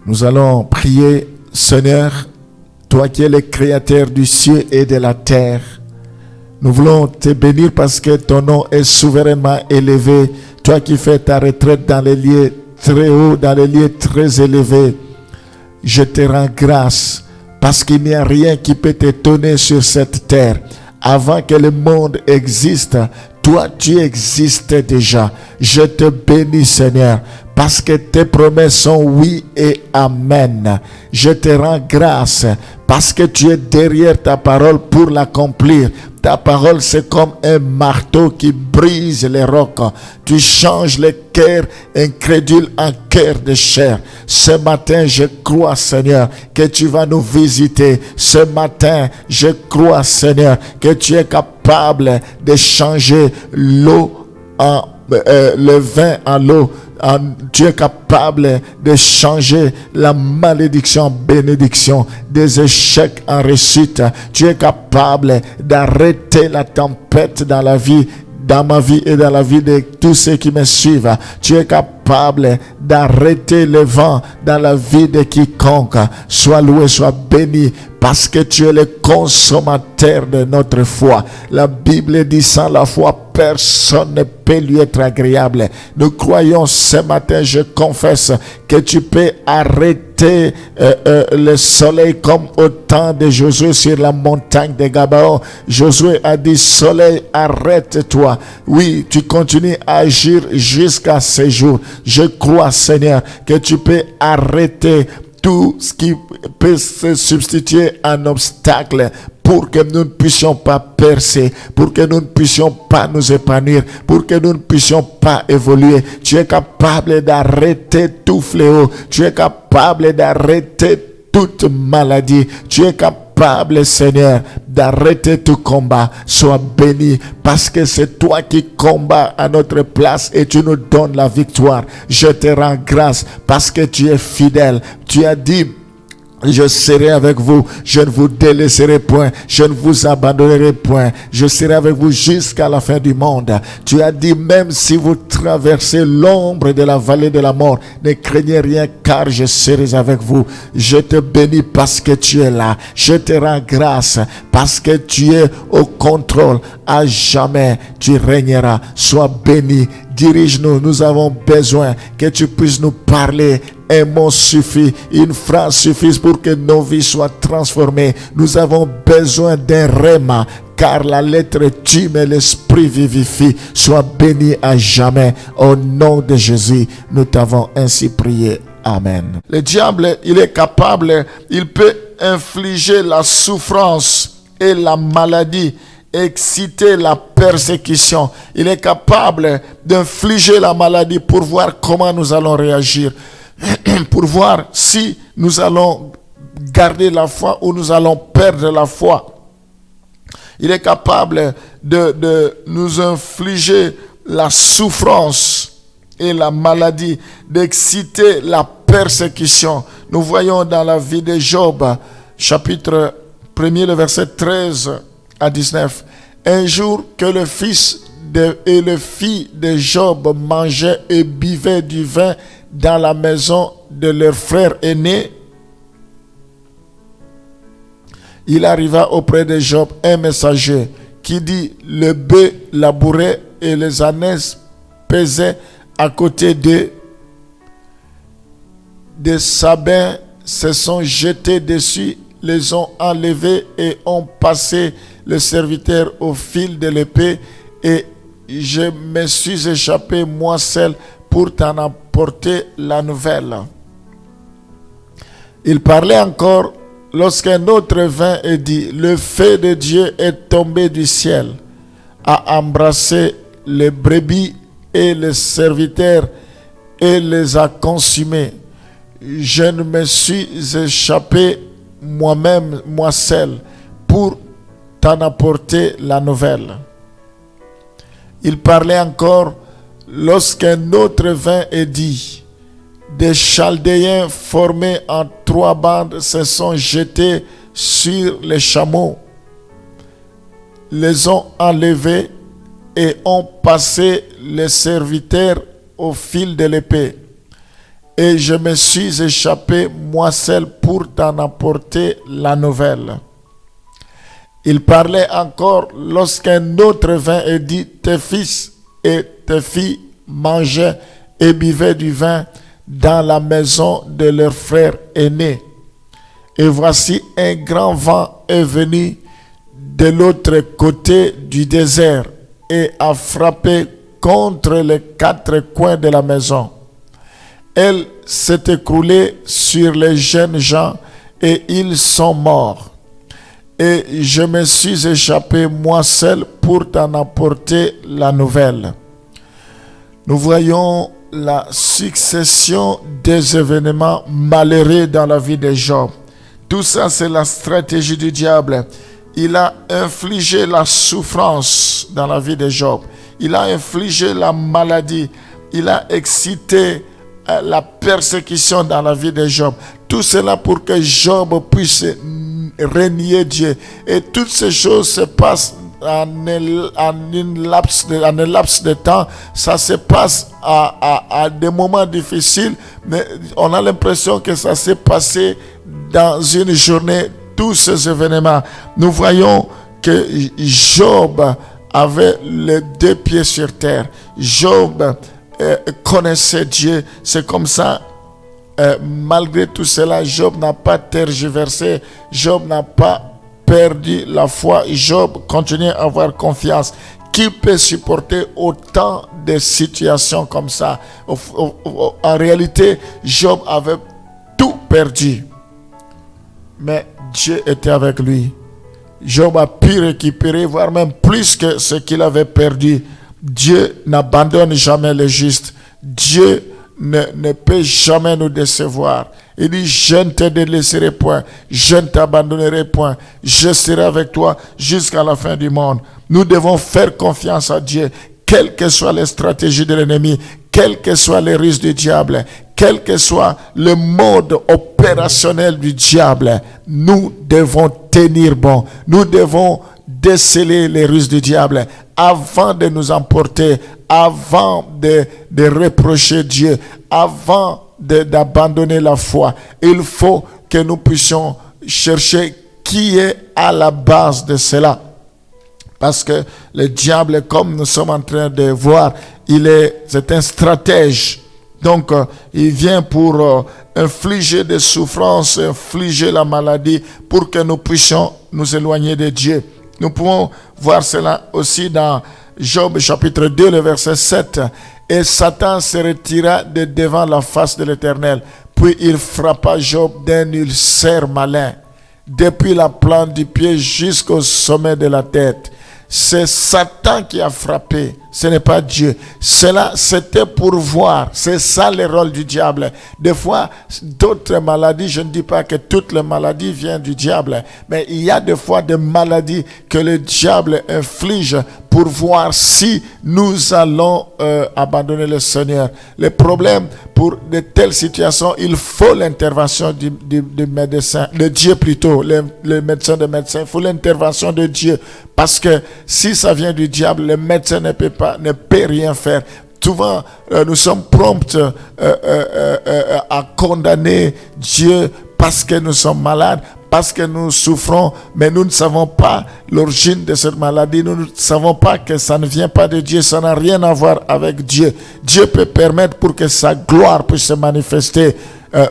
Nous allons prier, Seigneur, toi qui es le créateur du ciel et de la terre. Nous voulons te bénir parce que ton nom est souverainement élevé. Toi qui fais ta retraite dans les lieux très hauts, dans les lieux très élevés. Je te rends grâce parce qu'il n'y a rien qui peut t'étonner sur cette terre. Avant que le monde existe, toi tu existais déjà. Je te bénis, Seigneur, parce que tes promesses sont oui et amen. Je te rends grâce parce que tu es derrière ta parole pour l'accomplir. Ta parole, c'est comme un marteau qui brise les rocs. Tu changes les cœurs incrédules en cœurs de chair. Ce matin, je crois, Seigneur, que tu vas nous visiter. Ce matin, je crois, Seigneur, que tu es capable de changer l'eau en le vin en l'eau. Tu es capable de changer la malédiction en bénédiction, des échecs en réussite. Tu es capable d'arrêter la tempête dans la vie, dans ma vie et dans la vie de tous ceux qui me suivent. Tu es capable d'arrêter le vent dans la vie de quiconque. Sois loué, sois béni, parce que tu es le consommateur de notre foi. La Bible dit, sans la foi, personne ne peut lui être agréable. Nous croyons ce matin, je confesse, que tu peux arrêter le soleil comme au temps de Josué sur la montagne de Gabaon. Josué a dit, soleil, arrête-toi. Oui, tu continues à agir jusqu'à ce jour. Je crois, Seigneur, que tu peux arrêter tout ce qui peut se substituer à un obstacle pour que nous ne puissions pas percer, pour que nous ne puissions pas nous épanouir, pour que nous ne puissions pas évoluer. Tu es capable d'arrêter tout fléau. Tu es capable d'arrêter toute maladie. Tu es capable, Seigneur, d'arrêter tout combat. Sois béni, parce que c'est toi qui combats à notre place et tu nous donnes la victoire. Je te rends grâce parce que tu es fidèle. Tu as dit, je serai avec vous, je ne vous délaisserai point, je ne vous abandonnerai point, je serai avec vous jusqu'à la fin du monde. Tu as dit, même si vous traversez l'ombre de la vallée de la mort, ne craignez rien car je serai avec vous. Je te bénis parce que tu es là. Je te rends grâce parce que tu es au contrôle. À jamais tu régneras. Sois béni. Dirige-nous, nous avons besoin que tu puisses nous parler. Un mot suffit, une phrase suffit pour que nos vies soient transformées. Nous avons besoin d'un rhéma, car la lettre tue mais l'esprit vivifie. Sois béni à jamais. Au nom de Jésus, nous t'avons ainsi prié. Amen. Le diable, il est capable, il peut infliger la souffrance et la maladie, exciter la persécution. Il est capable d'infliger la maladie pour voir comment nous allons réagir, pour voir si nous allons garder la foi ou nous allons perdre la foi. Il est capable de nous infliger la souffrance et la maladie, d'exciter la persécution. Nous voyons dans la vie de Job, chapitre 1er, le verset 13 à 19. Un jour que le fils et le fils de Job mangeaient et buvaient du vin dans la maison de leur frère aîné, il arriva auprès de Job un messager qui dit, le bœuf labourait et les ânes pesaient à côté d'eux. Des sabbins se sont jetés dessus, les ont enlevés et ont passé le serviteur au fil de l'épée, et je me suis échappé moi seul pour t'en apporter la nouvelle. Il parlait encore lorsqu'un autre vint et dit, le feu de Dieu est tombé du ciel, a embrassé les brebis et les serviteurs et les a consumés. Je ne me suis échappé moi-même, moi seul, pour t'en apporter la nouvelle. Il parlait encore lorsqu'un autre vint et dit, des Chaldéens formés en 3 bandes se sont jetés sur les chameaux, les ont enlevés et ont passé les serviteurs au fil de l'épée. et je me suis échappé moi seul pour t'en apporter la nouvelle. Il parlait encore lorsqu'un autre vint et dit, tes fils et tes filles mangeaient et buvaient du vin dans la maison de leur frère aîné. Et voici un grand vent est venu de l'autre côté du désert et a frappé contre les 4 coins de la maison. Elle s'est écroulée sur les jeunes gens et ils sont morts. Et je me suis échappé moi seul pour t'en apporter la nouvelle. Nous voyons la succession des événements malheureux dans la vie de Job. Tout ça, c'est la stratégie du diable. Il a infligé la souffrance dans la vie de Job. Il a infligé la maladie. Il a excité la persécution dans la vie de Job. Tout cela pour que Job puisse renier Dieu. Et toutes ces choses se passent en un laps de temps. Ça se passe à des moments difficiles, mais on a l'impression que ça s'est passé dans une journée. Tous ces événements, nous voyons que Job avait les 2 pieds sur terre. Job connaissait Dieu. C'est comme ça. Malgré tout cela, Job n'a pas tergiversé. Job n'a pas perdu la foi. Job continue à avoir confiance. Qui peut supporter autant de situations comme ça? En réalité, Job avait tout perdu. Mais Dieu était avec lui. Job a pu récupérer, voire même plus que ce qu'il avait perdu. Dieu n'abandonne jamais les justes. Dieu ne peut jamais nous décevoir. Il dit, je ne te délaisserai point, je ne t'abandonnerai point, je serai avec toi jusqu'à la fin du monde. Nous devons faire confiance à Dieu, quelles que soient les stratégies de l'ennemi, quels que soient les ruses du diable, quel que soit le mode opérationnel du diable. Nous devons tenir bon. Nous devons déceler les ruses du diable avant de nous emporter, avant de reprocher Dieu, avant d'abandonner la foi. Il faut que nous puissions chercher qui est à la base de cela. Parce que le diable, comme nous sommes en train de voir, c'est un stratège. Donc, il vient pour infliger des souffrances, infliger la maladie, pour que nous puissions nous éloigner de Dieu. Nous pouvons voir cela aussi dans Job chapitre 2, le verset 7. Et Satan se retira de devant la face de l'Éternel. Puis il frappa Job d'un ulcère malin, depuis la plante du pied jusqu'au sommet de la tête. C'est Satan qui a frappé, ce n'est pas Dieu. Cela, c'était pour voir. C'est ça le rôle du diable. Des fois, d'autres maladies, je ne dis pas que toutes les maladies viennent du diable, mais il y a des fois des maladies que le diable inflige pour voir si nous allons abandonner le Seigneur. Le problème, pour de telles situations, il faut l'intervention du médecin, de Dieu plutôt, le médecin de médecin. Il faut l'intervention de Dieu. Parce que si ça vient du diable, le médecin ne peut rien faire. Souvent, nous sommes prompts à condamner Dieu parce que nous sommes malades, parce que nous souffrons, mais nous ne savons pas l'origine de cette maladie. Nous ne savons pas que ça ne vient pas de Dieu, ça n'a rien à voir avec Dieu. Dieu peut permettre pour que sa gloire puisse se manifester.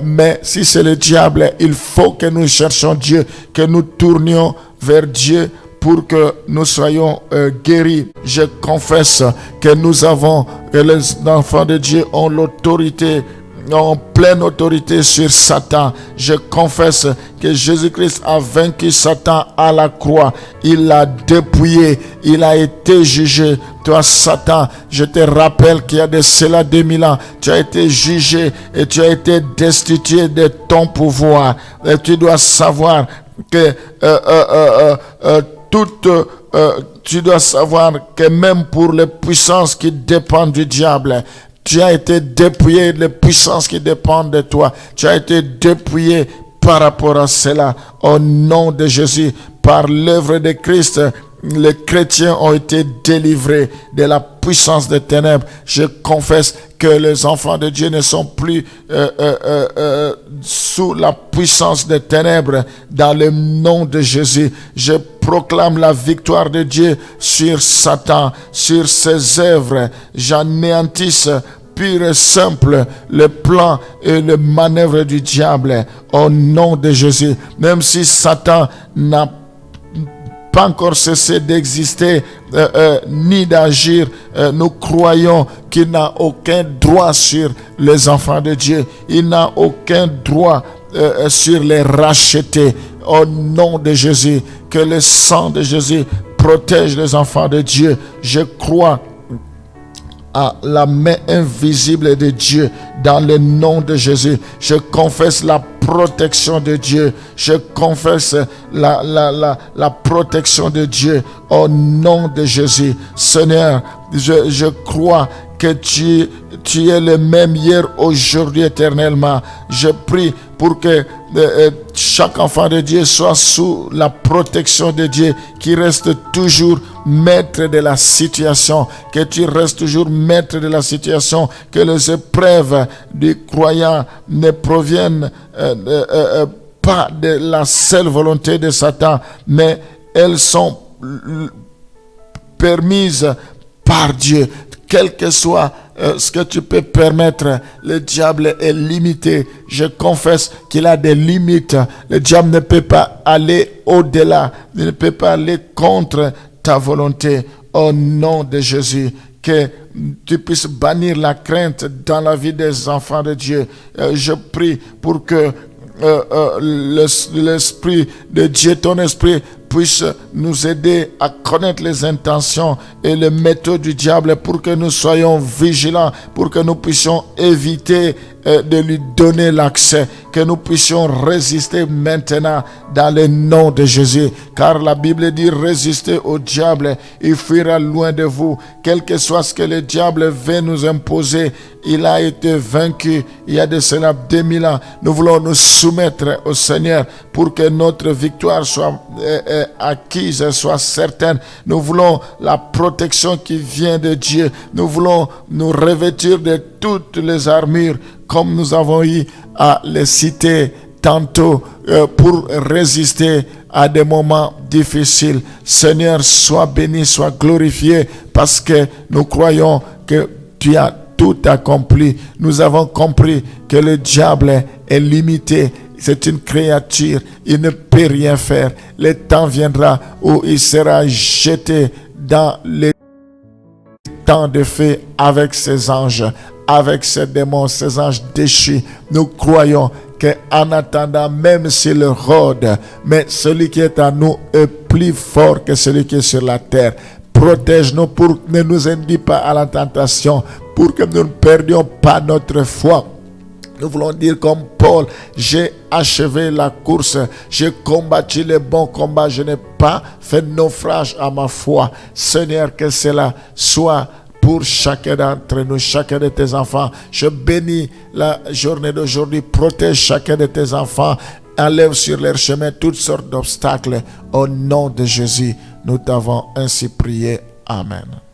Mais si c'est le diable, il faut que nous cherchions Dieu, que nous tournions vers Dieu pour que nous soyons guéris. Je confesse que que les enfants de Dieu ont l'autorité, ont pleine autorité sur Satan. Je confesse que Jésus-Christ a vaincu Satan à la croix. Il l'a dépouillé. Il a été jugé. Toi, Satan, je te rappelle qu'il y a de cela 2000 ans, tu as été jugé et tu as été destitué de ton pouvoir. Et tu dois savoir que tu dois savoir que même pour les puissances qui dépendent du diable, tu as été dépouillé des puissances qui dépendent de toi. Tu as été dépouillé par rapport à cela. Au nom de Jésus, par l'œuvre de Christ, les chrétiens ont été délivrés de la puissance des ténèbres. Je confesse que les enfants de Dieu ne sont plus sous la puissance des ténèbres dans le nom de Jésus. Je proclame la victoire de Dieu sur Satan, sur ses œuvres. J'anéantisse pur et simple le plan et le manœuvre du diable au nom de Jésus. Même si Satan n'a pas encore cessé d'exister ni d'agir, nous croyons qu'il n'a aucun droit sur les enfants de Dieu. Il n'a aucun droit sur les rachetés. Au nom de Jésus, que le sang de Jésus protège les enfants de Dieu. Je crois à la main invisible de Dieu dans le nom de Jésus. Je confesse la protection de Dieu. Je confesse la protection de Dieu au nom de Jésus. Seigneur, je crois que tu es le même hier, aujourd'hui, éternellement. Je prie pour que chaque enfant de Dieu soit sous la protection de Dieu, qui reste toujours maître de la situation, que tu restes toujours maître de la situation, que les épreuves du croyant ne proviennent pas de la seule volonté de Satan, mais elles sont permises par Dieu. Quel que soit ce que tu peux permettre, le diable est limité. Je confesse qu'il a des limites. Le diable ne peut pas aller au-delà. Il ne peut pas aller contre ta volonté. Au nom de Jésus, que tu puisses bannir la crainte dans la vie des enfants de Dieu. Je prie pour que l'Esprit de Dieu, ton Esprit, puisse nous aider à connaître les intentions et les méthodes du diable, pour que nous soyons vigilants, pour que nous puissions éviter de lui donner l'accès, que nous puissions résister maintenant dans le nom de Jésus. Car la Bible dit: résistez au diable, il fuira loin de vous. Quel que soit ce que le diable veut nous imposer, il a été vaincu il y a de cela 2000 ans. Nous voulons nous soumettre au Seigneur pour que notre victoire soit acquise, soit certaine. Nous voulons la protection qui vient de Dieu. Nous voulons nous revêtir de toutes les armures, comme nous avons eu à les citer tantôt, pour résister à des moments difficiles. Seigneur, sois béni, sois glorifié, parce que nous croyons que tu as tout accompli. Nous avons compris que le diable est limité. C'est une créature, il ne peut rien faire. Le temps viendra où il sera jeté dans les temps de feu avec ses anges, avec ses démons, ses anges déchus. Nous croyons qu'en attendant, même s'il rôde, mais celui qui est en nous est plus fort que celui qui est sur la terre. Protège-nous pour ne nous induis pas à la tentation, pour que nous ne perdions pas notre foi. Nous voulons dire comme Paul: j'ai achevé la course, j'ai combattu le bon combat, je n'ai pas fait naufrage à ma foi. Seigneur, que cela soit pour chacun d'entre nous, chacun de tes enfants. Je bénis la journée d'aujourd'hui, protège chacun de tes enfants, enlève sur leur chemin toutes sortes d'obstacles. Au nom de Jésus, nous t'avons ainsi prié. Amen.